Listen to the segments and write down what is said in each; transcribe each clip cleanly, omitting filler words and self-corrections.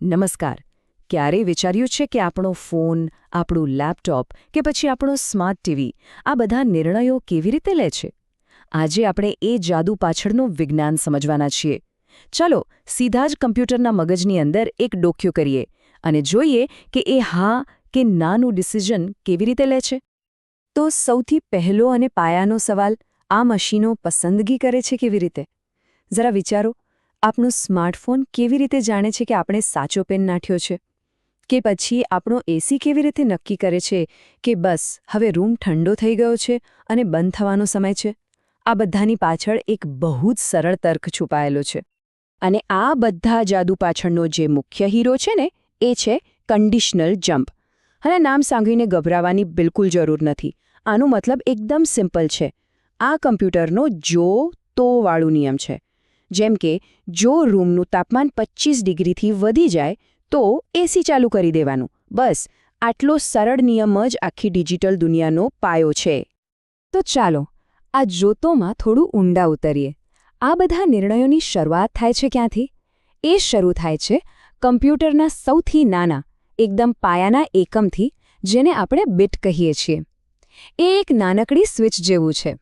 નમસ્કાર. ક્યારેય વિચાર્યું છે કે આપણો ફોન, આપણું લેપટોપ કે પછી આપણો સ્માર્ટ ટીવી આ બધા નિર્ણયો કેવી રીતે લે છે? આજે આપણે એ જાદુ પાછળનું વિજ્ઞાન સમજવાના છીએ. ચાલો સીધા જ કમ્પ્યુટરના મગજની અંદર એક ડોક્યું કરીએ અને જોઈએ કે એ હા કે નાનું ડિસિઝન કેવી રીતે લે છે. તો સૌથી પહેલો અને પાયાનો સવાલ, આ મશીનો પસંદગી કરે છે કેવી રીતે? જરા વિચારો, આપણું સ્માર્ટફોન કેવી રીતે જાણે છે કે આપણે સાચો પેન નાખ્યો છે? કે પછી આપણો એસી કેવી રીતે નક્કી કરે છે કે બસ હવે રૂમ ઠંડો થઈ ગયો છે અને બંધ થવાનો સમય છે? આ બધાની પાછળ એક બહુ જ સરળ તર્ક છુપાયેલો છે. અને આ બધા જાદુ પાછળનો જે મુખ્ય હીરો છે ને, એ છે કન્ડિશનલ જમ્પ. અને નામ સાંભળીને ગભરાવાની બિલકુલ જરૂર નથી. આનો મતલબ એકદમ સિમ્પલ છે. આ કમ્પ્યુટરનો જો તો વાળું નિયમ છે. જેમ કે જો રૂમનું તાપમાન 25 ડિગ્રીથી વધી જાય તો એસી ચાલુ કરી દેવાનું. બસ આટલો સરળ નિયમ જ આખી ડિજિટલ દુનિયાનો પાયો છે. તો ચાલો આ જોતોમાં થોડું ઊંડા ઉતરીએ. આ બધા નિર્ણયોની શરૂઆત થાય છે ક્યાંથી? એ શરૂ થાય છે કમ્પ્યુટરના સૌથી નાના, એકદમ પાયાના એકમથી, જેને આપણે બીટ કહીએ છીએ. એ એક નાનકડી સ્વિચ જેવું છે.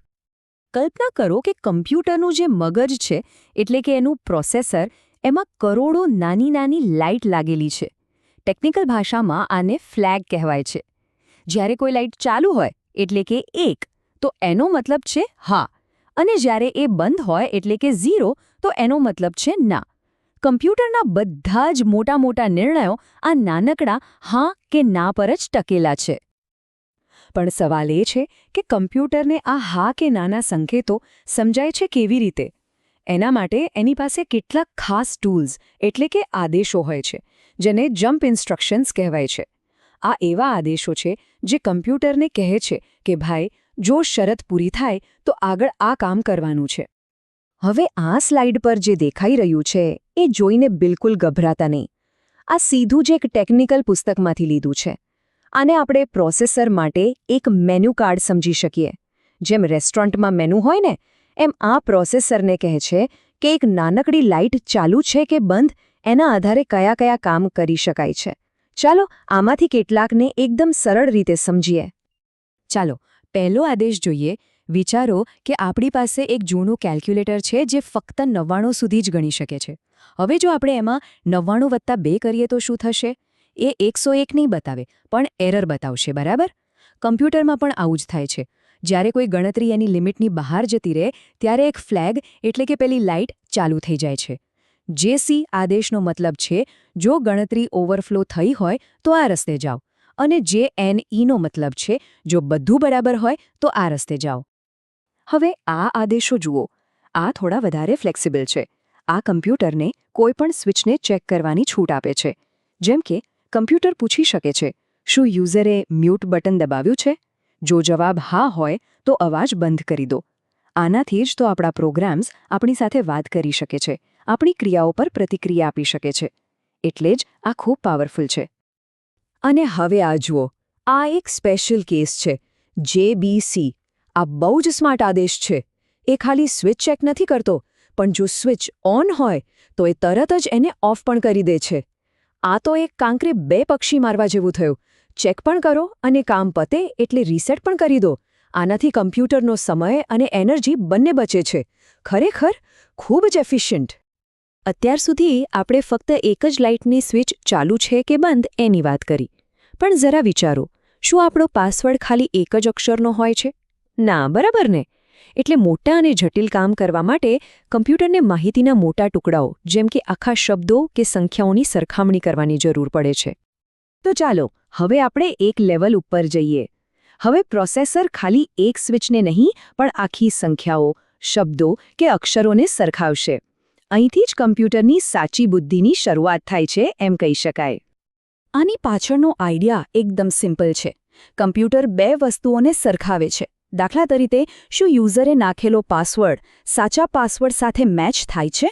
કલ્પના કરો કે કમ્પ્યુટરનું જે મગજ છે, એટલે કે એનું પ્રોસેસર, એમાં કરોડો નાની નાની લાઇટ લાગેલી છે. ટેકનિકલ ભાષામાં આને ફ્લેગ કહેવાય છે. જ્યારે કોઈ લાઇટ ચાલુ હોય એટલે કે 1, તો એનો મતલબ છે હા, અને જ્યારે એ બંધ હોય એટલે કે 0, તો એનો મતલબ છે ના. કમ્પ્યુટરના બધા જ મોટા મોટા નિર્ણયો આ નાનકડા હા કે ના પર જ ટકેલા છે. પણ સવાલ એ છે કે કમ્પ્યુટરને આ હા કે નાના સંકેતો સમજાય છે કેવી રીતે? એના માટે એની પાસે કેટલાક ખાસ ટૂલ્સ એટલે કે આદેશો હોય છે, જેને જમ્પ ઇન્સ્ટ્રક્શન્સ કહેવાય છે. આ એવા આદેશો છે જે કમ્પ્યુટરને કહે છે કે ભાઈ, જો શરત પૂરી થાય તો આગળ આ કામ કરવાનું છે. હવે આ સ્લાઇડ પર જે દેખાઈ રહ્યું છે એ જોઈને બિલકુલ ગભરાતા નહીં. આ સીધું જ એક ટેકનિકલ પુસ્તકમાંથી લીધું છે. આને આપણે પ્રોસેસર માટે એક મેનુ કાર્ડ સમજી શકીએ. જેમ રેસ્ટોરન્ટમાં મેનુ હોય ને, એમ આ પ્રોસેસરને કહે છે કે એક નાનકડી લાઇટ ચાલુ છે કે બંધ, એના આધારે કયા કયા કામ કરી શકાય છે. ચાલો આમાંથી કેટલાકને એકદમ સરળ રીતે સમજીએ. ચાલો પહેલો આદેશ જોઈએ. વિચારો કે આપણી પાસે એક જૂનું કેલ્ક્યુલેટર છે જે ફક્ત 99 સુધી જ ગણી શકે છે. હવે જો આપણે એમાં 99 + 2 કરીએ તો શું થશે? એ 101 નહીં બતાવે, પણ એરર બતાવશે, બરાબર? કમ્પ્યુટરમાં પણ આવું જ થાય છે. જ્યારે કોઈ ગણતરી એની લિમિટની બહાર જતી રહે ત્યારે એક ફ્લેગ એટલે કે પેલી લાઇટ ચાલુ થઈ જાય છે. જેસી આદેશનો મતલબ છે જો ગણતરી ઓવરફ્લો થઈ હોય તો આ રસ્તે જાઓ, અને JNEનો મતલબ છે જો બધું બરાબર હોય તો આ રસ્તે જાઓ. હવે આ આદેશો જુઓ. આ થોડા વધારે ફ્લેક્સિબલ છે. આ કમ્પ્યુટરને કોઈપણ સ્વિચને ચેક કરવાની છૂટ આપે છે. જેમ કે કમ્પ્યુટર પૂછી શકે છે, શું યુઝરે મ્યુટ બટન દબાવ્યું છે? જો જવાબ હા હોય તો અવાજ બંધ કરી દો. આનાથી જ તો આપણા પ્રોગ્રામ્સ આપણી સાથે વાત કરી શકે છે, આપણી ક્રિયાઓ પર પ્રતિક્રિયા આપી શકે છે. એટલે જ આ ખૂબ પાવરફુલ છે. અને હવે આ જુઓ. આ એક સ્પેશિયલ કેસ છે. JBC. આ બહુ જ સ્માર્ટ આદેશ છે. એ ખાલી સ્વિચ ચેક નથી કરતો, પણ જો સ્વિચ ઓન હોય તો એ તરત જ એને ઓફ પણ કરી દે છે. આ તો એક કાંકરે 2 પક્ષી મારવા જેવું થયું. ચેક પણ કરો અને કામ પતે એટલે રીસેટ પણ કરી દો. આનાથી કમ્પ્યુટરનો સમય અને એનર્જી બંને બચે છે. ખરેખર ખૂબ જ એફિશિયન્ટ. અત્યાર સુધી આપણે ફક્ત એક જ લાઇટની સ્વિચ ચાલુ છે કે બંધ એની વાત કરી. પણ જરા વિચારો, શું આપણો પાસવર્ડ ખાલી એક જ અક્ષરનો હોય છે? ના, બરાબર ને? એટલે મોટા અને જટિલ કામ કરવા માટે કમ્પ્યુટરને માહિતીના મોટા ટુકડાઓ, જેમ કે આખા શબ્દો કે સંખ્યાઓની સરખામણી કરવાની જરૂર પડે છે. તો ચાલો હવે આપણે એક લેવલ ઉપર જઈએ. હવે પ્રોસેસર ખાલી એક સ્વિચને નહીં, પણ આખી સંખ્યાઓ, શબ્દો કે અક્ષરોને સરખાવશે. અહીંથી જ કમ્પ્યુટરની સાચી બુદ્ધિની શરૂઆત થાય છે એમ કહી શકાય. આની પાછળનો આઈડિયા એકદમ સિમ્પલ છે. કમ્પ્યુટર 2 વસ્તુઓને સરખાવે છે. દાખલા તરીકે, શું યુઝરે નાખેલો પાસવર્ડ સાચા પાસવર્ડ સાથે મેચ થાય છે?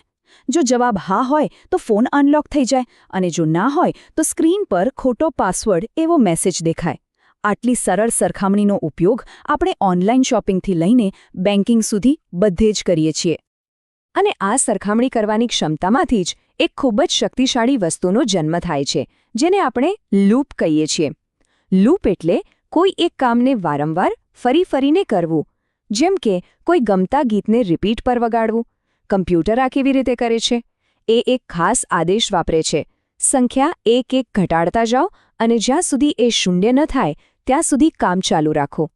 જો જવાબ હા હોય તો ફોન અનલોક થઈ જાય, અને જો ના હોય તો સ્ક્રીન પર ખોટો પાસવર્ડ એવો મેસેજ દેખાય. આટલી સરળ સરખામણીનો ઉપયોગ આપણે ઓનલાઈન શોપિંગથી લઈને બેન્કિંગ સુધી બધે જ કરીએ છીએ. અને આ સરખામણી કરવાની ક્ષમતામાંથી જ એક ખૂબ જ શક્તિશાળી વસ્તુનો જન્મ થાય છે જેને આપણે લૂપ કહીએ છીએ. લૂપ એટલે કોઈ એક કામને વારંવાર ફરીને કરવું. જેમ કે કોઈ ગમતા ગીતને રિપીટ પર વગાડવું. કમ્પ્યુટર આ કેવી રીતે કરે છે? એ એક ખાસ આદેશ વાપરે છે. સંખ્યા એક ઘટાડતા જાઓ અને જ્યાં સુધી એ શૂન્ય ન થાય ત્યાં સુધી કામ ચાલુ રાખો.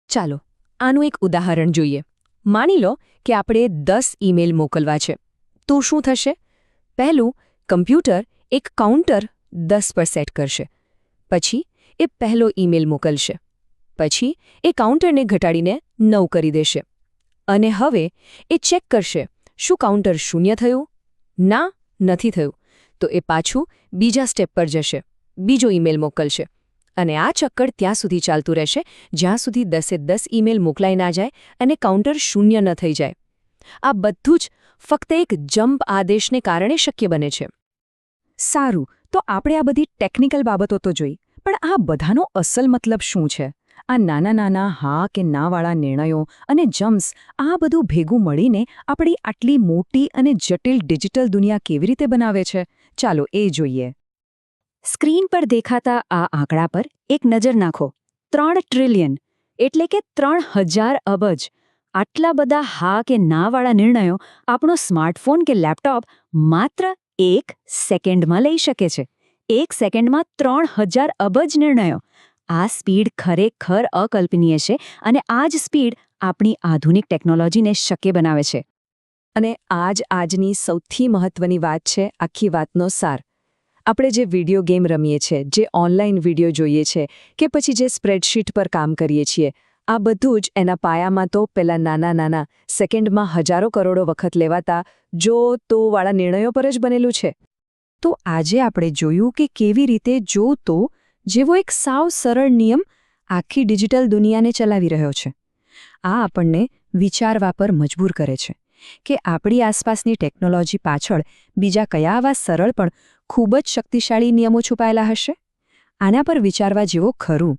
ચાલો આનું એક ઉદાહરણ જોઈએ. માની લો કે આપણે 10 ઈમેલ મોકલવા છે. તો શું થશે? પહેલું, કમ્પ્યુટર એક કાઉન્ટર 10 પર સેટ કરશે. પછી એ પહેલો ઈમેલ મોકલશે. પછી એ કાઉન્ટરને ઘટાડીને 9 કરી દેશે. અને હવે એ ચેક કરશે, શું કાઉન્ટર શૂન્ય થયું? ના, નથી થયું. તો એ પાછું બીજા સ્ટેપ પર જશે, બીજો ઈમેલ મોકલશે. અને આ ચક્કર ત્યાં સુધી ચાલતું રહેશે જ્યાં સુધી 10 ઈમેલ મોકલાઈ ના જાય અને કાઉન્ટર શૂન્ય ન થઈ જાય. આ બધું જ ફક્ત એક જમ્પ આદેશને કારણે શક્ય બને છે. સારું, તો આપણે આ બધી ટેકનિકલ બાબતો તો જોઈ, પણ આ બધાનો અસલ મતલબ શું છે? આ નાના હા કે નાવાળા નિર્ણયો અને જમ્પ્સ, આ બધું ભેગું મળીને આપણી આટલી મોટી અને જટિલ ડિજિટલ દુનિયા કેવી રીતે બનાવે છે? ચાલો એ જોઈએ. સ્ક્રીન પર દેખાતા આ આંકડા પર એક નજર નાખો. 3 ટ્રિલિયન એટલે કે 3000 અબજ. આટલા બધા હા કે નાવાળા નિર્ણયો આપણો સ્માર્ટફોન કે લેપટોપ માત્ર 1 સેકન્ડમાં લઈ શકે છે. 1 સેકન્ડમાં 3000 અબજ નિર્ણયો. આ સ્પીડ ખરેખર અકલ્પનીય છે અને આ જ સ્પીડ આપણી આધુનિક ટેકનોલોજીને શક્ય બનાવે છે. અને આજની સૌથી મહત્વની વાત છે આખી વાતનો સાર. આપણે જે વિડીયો ગેમ રમીએ છીએ, જે ઓનલાઈન વિડીયો જોઈએ છે કે પછી જે સ્પ્રેડશીટ પર કામ કરીએ છીએ, આ બધું જ એના પાયામાં તો પેલા નાના સેકન્ડમાં હજારો કરોડો વખત લેવાતા જો તો વાળા નિર્ણયો પર જ બનેલું છે. તો આજે આપણે જોયું કે કેવી રીતે જો તો જેવો એક સાવ સરળ નિયમ આખી ડિજિટલ દુનિયાને ચલાવી રહ્યો છે. આ આપણને વિચારવા પર મજબૂર કરે છે કે આપણી આસપાસની ટેકનોલોજી પાછળ બીજા કયા આવા સરળ પણ ખૂબ જ શક્તિશાળી નિયમો છુપાયેલા હશે. આના પર વિચારવા જેવો ખરું.